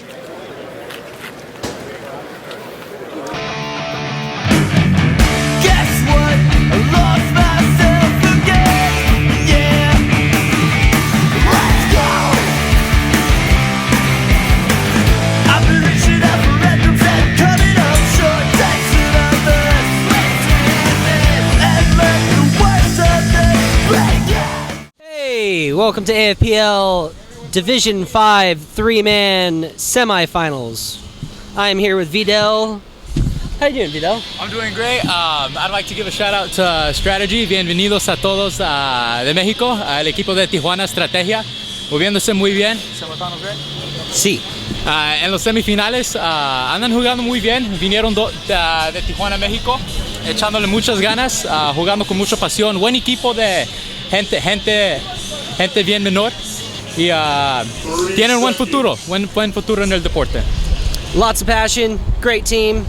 Guess what? I lost myself again. Yeah. Let's go. I've been reaching out for records and coming up short. Thanks to others. And let the worst of them break it. Hey, welcome to AFPL Division 5 three-man semifinals. I am here with Vidal. How you doing, Vidal? I'm doing great. I'd like to give a shout out to Strategy. Bienvenidos a todos de México, al equipo de Tijuana Estrategia. Moviéndose muy bien. Sí. En los semifinales andan jugando muy bien. Vinieron de Tijuana, México, echándole muchas ganas, jugando con mucha pasión. Buen equipo de gente bien menor. Y tienen buen futuro en el deporte. Lots of passion, great team.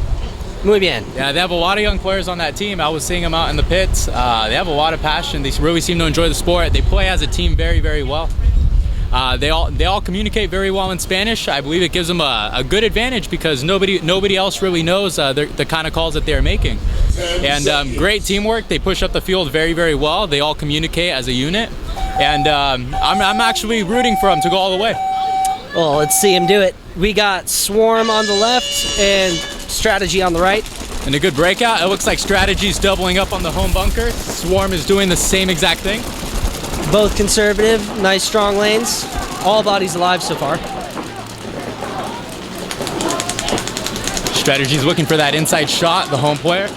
Muy bien. Yeah, they have a lot of young players on that team. I was seeing them out in the pits. They have a lot of passion. They really seem to enjoy the sport. They play as a team very, very well. They all communicate very well in Spanish. I believe it gives them a good advantage because nobody else really knows the kind of calls that they're making. And great teamwork. They push up the field very, very well. They all communicate as a unit. And I'm actually rooting for them to go all the way. Well, let's see him do it. We got Swarm on the left and Strategy on the right. And a good breakout. It looks like Strategy's doubling up on the home bunker. Swarm is doing the same exact thing. Both conservative, nice strong lanes. All bodies alive so far. Strategy's looking for that inside shot, the home player,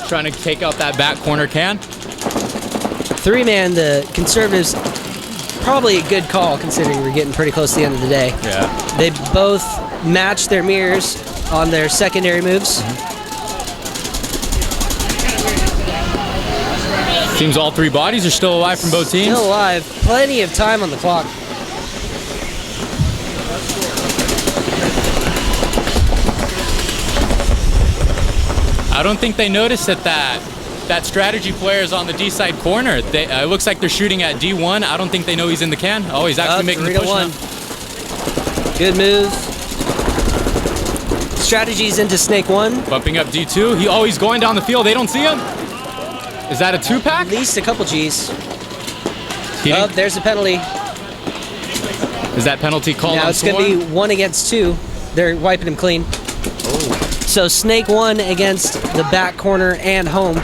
trying to take out that back corner can. Three-man, the conservatives, probably a good call considering we're getting pretty close to the end of the day. Yeah. They both match their mirrors on their secondary moves. Seems all three bodies are still alive from both teams. Still alive. Plenty of time on the clock. I don't think they noticed that Strategy player is on the D side corner. It looks like they're shooting at D1. I don't think they know he's in the can. Oh, he's actually making the push now. Good move. Strategy's into Snake 1. Bumping up D2. He's going down the field. They don't see him. Is that a two-pack? At least a couple Gs. Oh, there's a penalty. Is that penalty called on Now it's going to be 1 against 2. They're wiping him clean. Oh. So Snake 1 against the back corner and home.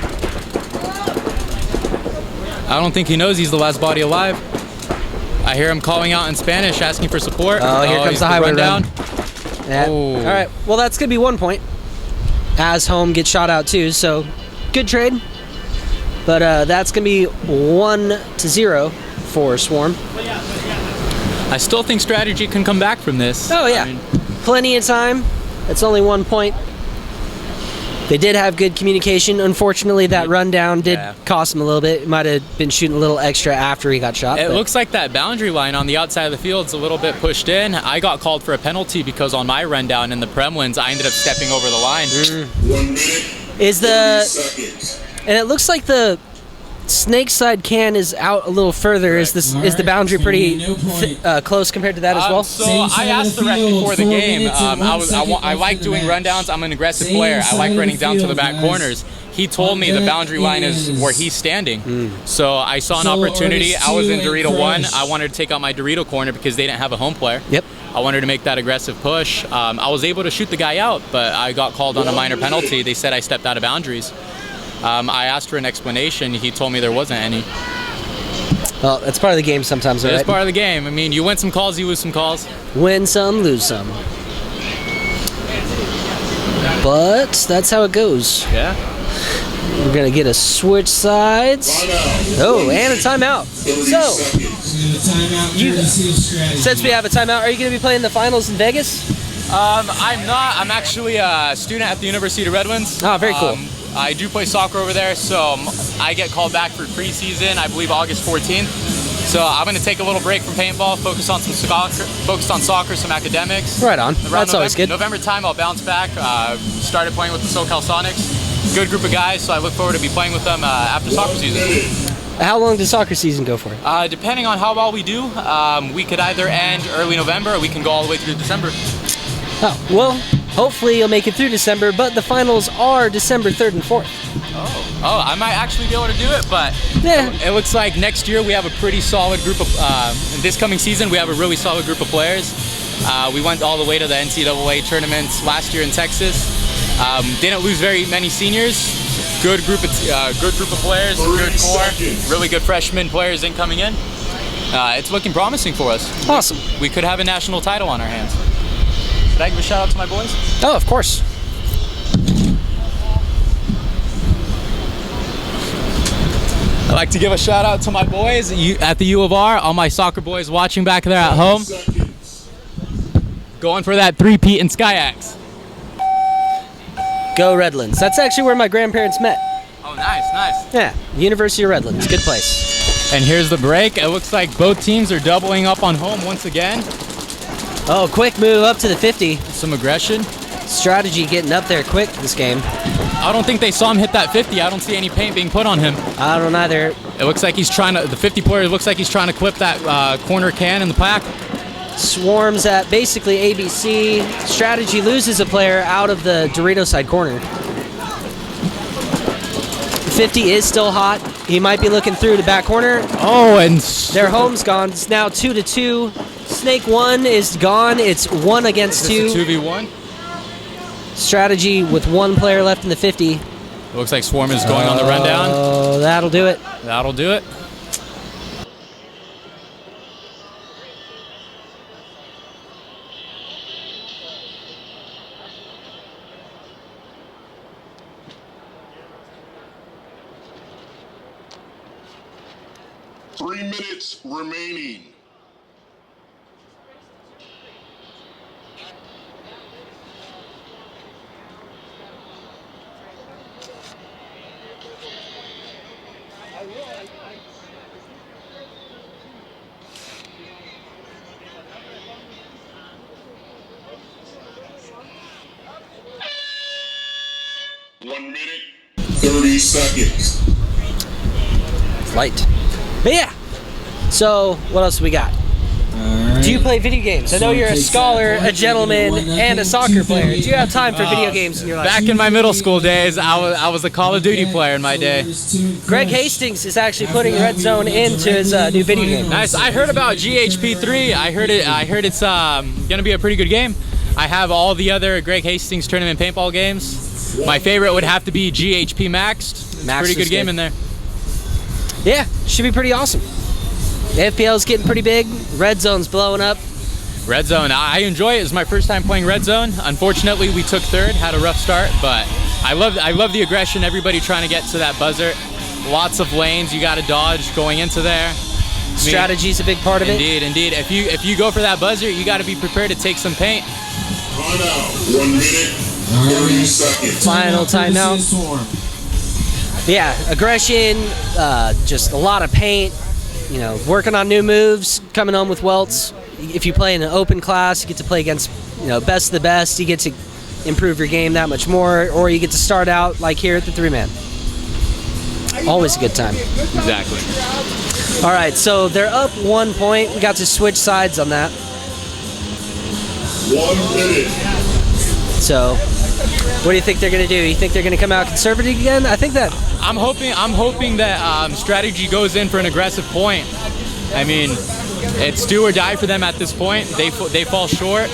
I don't think he knows he's the last body alive. I hear him calling out in Spanish, asking for support. Oh, here comes the highway run. Oh. All right, well, that's going to be 1 point. As home gets shot out too, so good trade. But that's going to be 1-0 for Swarm. I still think Strategy can come back from this. Oh, yeah. Plenty of time. It's only 1 point. They did have good communication. Unfortunately, that rundown did cost him a little bit. It might have been shooting a little extra after he got shot. It looks like that boundary line on the outside of the field is a little bit pushed in. I got called for a penalty because on my rundown in the Premlins, I ended up stepping over the line. 1 minute. Is and it looks like the Snake side can is out a little further. Is the boundary pretty close compared to that as well? So I asked the ref before the game. I like doing rundowns. I'm an aggressive player. I like running down to the back corners. He told me the boundary line is where he's standing. So I saw an opportunity. I was in Dorito 1. I wanted to take out my Dorito corner because they didn't have a home player. Yep. I wanted to make that aggressive push. I was able to shoot the guy out, but I got called on a minor penalty. They said I stepped out of boundaries. I asked for an explanation. He told me there wasn't any. Well, that's part of the game sometimes, right? It's part of the game. I mean, you win some calls, you lose some calls. Win some, lose some. But that's how it goes. Yeah. We're going to get a switch sides. Oh, and a timeout. So, since we have a timeout, are you going to be playing the finals in Vegas? I'm not. I'm actually a student at the University of Redlands. Oh, very cool. I do play soccer over there, so I get called back for preseason, I believe August 14th. So I'm going to take a little break from paintball, focus on soccer, some academics. Right on. That's always good. November time, I'll bounce back. Started playing with the SoCal Sonics. Good group of guys, so I look forward to be playing with them after soccer season. How long does soccer season go for? Depending on how well we do, we could either end early November or we can go all the way through December. Oh, well, hopefully you'll make it through December, but the finals are December 3rd and 4th. Oh, I might actually be able to do it, but Yeah. it looks like next year we have a pretty solid group of, this coming season we have a really solid group of players. We went all the way to the NCAA tournaments last year in Texas. Didn't lose very many seniors. Good group of players, good core, really good freshman players coming in. It's looking promising for us. Awesome. We could have a national title on our hands. Should I give a shout out to my boys? Oh, of course. I'd like to give a shout out to my boys at the U of R, all my soccer boys watching back there at home. Going for that three-peat in Skyax. Go Redlands. That's actually where my grandparents met. Oh, nice. Yeah, University of Redlands. Good place. And here's the break. It looks like both teams are doubling up on home once again. Oh, quick move up to the 50. Some aggression. Strategy getting up there quick this game. I don't think they saw him hit that 50. I don't see any paint being put on him. I don't either. It looks like he's trying to, the 50 player looks like he's trying to clip that corner can in the pack. Swarms at basically ABC. Strategy loses a player out of the Dorito side corner. The 50 is still hot. He might be looking through the back corner. Oh, and Their home's gone. It's now 2-2. Snake 1 is gone. It's 1 against 2. it's a 2v1. Strategy with 1 player left in the 50. It looks like Swarm is going on the rundown. Oh, that'll do it. That'll do it. Three minutes remaining. One minute, 30 seconds. Light. But yeah. So, what else do we got? Do you play video games? I know you're a scholar, a gentleman, and a soccer player. Do you have time for video games in your life? Back in my middle school days, I was a Call of Duty player in my day. Greg Hastings is actually putting Red Zone into his new video game. Nice. I heard about GHP3. I heard it's gonna be a pretty good game. I have all the other Greg Hastings tournament paintball games. My favorite would have to be GHP Maxed. It's a Maxed pretty is good game good. in there. Yeah, should be pretty awesome. The FPL's getting pretty big. Red Zone's blowing up. Red Zone, I enjoy it. It's my first time playing Red Zone. Unfortunately, we took third, had a rough start, but I love the aggression. Everybody trying to get to that buzzer. Lots of lanes you got to dodge going into there. Strategy's a big part of it. Indeed. If you go for that buzzer, you got to be prepared to take some paint. Time out. 1 minute, 30 seconds. Final timeout. Yeah, aggression, just a lot of paint, you know, working on new moves, coming home with welts. If you play in an open class, you get to play against, you know, best of the best. You get to improve your game that much more, or you get to start out like here at the 3-man. Always a good time. Exactly. All right, so they're up 1 point. We got to switch sides on that. 1 minute. So, what do you think they're going to do? You think they're going to come out conservative again? I think that I'm hoping that strategy goes in for an aggressive point. I mean, it's do or die for them at this point. They fall short.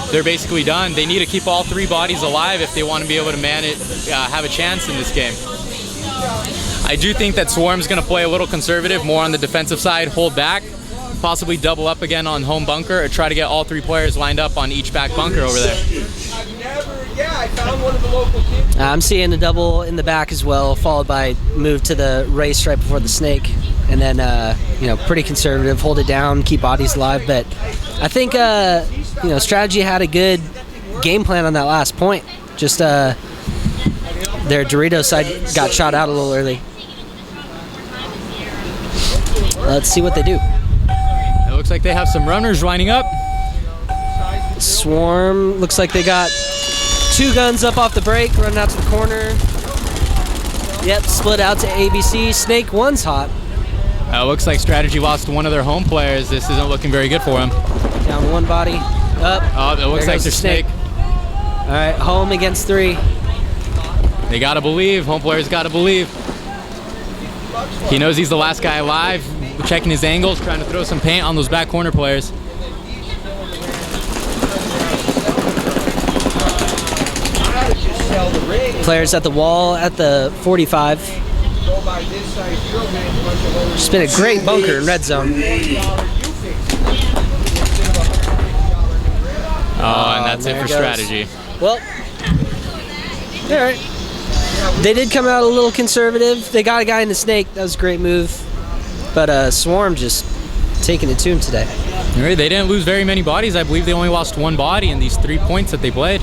They're basically done. They need to keep all 3 bodies alive if they want to be able to have a chance in this game. I do think that Swarm's going to play a little conservative, more on the defensive side, hold back, possibly double up again on home bunker, or try to get all 3 players lined up on each back bunker over there. I'm seeing a double in the back as well, followed by move to the race right before the snake, and then you know, pretty conservative, hold it down, keep bodies alive. But I think you know, strategy had a good game plan on that last point. Just their Dorito side got shot out a little early. Let's see what they do. It looks like they have some runners lining up. Swarm looks like they got 2 guns up off the break, running out to the corner. Yep, split out to ABC. Snake 1's hot. Looks like strategy lost one of their home players. This isn't looking very good for him. Down 1 body. Up. Oh, it looks There like goes their the snake. All right, home against 3. They gotta believe. Home players gotta believe. He knows he's the last guy alive. Checking his angles, trying to throw some paint on those back corner players. Players at the wall at the 45. It's been a great bunker in red zone. Oh, and that's it there for it goes. strategy. Well, all right. They did come out a little conservative. They got a guy in the snake. That was a great move. But Swarm just taking it to him today. All right, they didn't lose very many bodies. I believe they only lost 1 body in these 3 points that they played.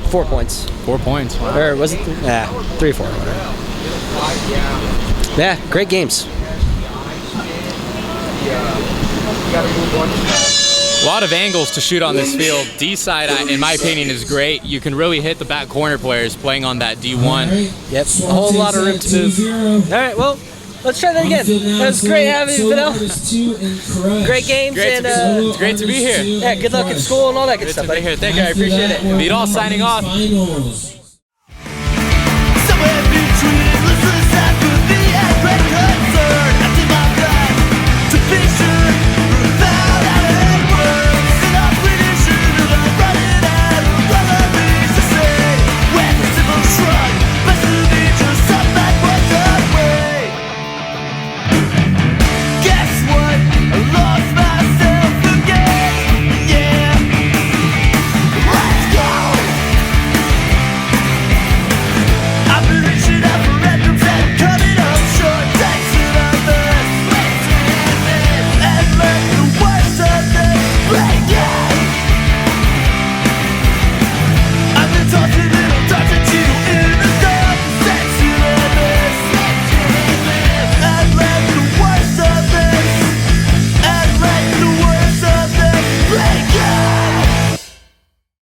4 points. 4 points. Wow. Or was it? 3 or 4. Whatever. Yeah, great games. A lot of angles to shoot on this field. D side, in my opinion, is great. You can really hit the back corner players playing on that D1. Yep, a whole lot of room to move. All right, well, let's try that again. That was great having you, Fidel. Great games, It's great to be here. Yeah, good luck at school and all that good stuff. Good to be here. Thank you. I appreciate it. Vidal signing off. Finals.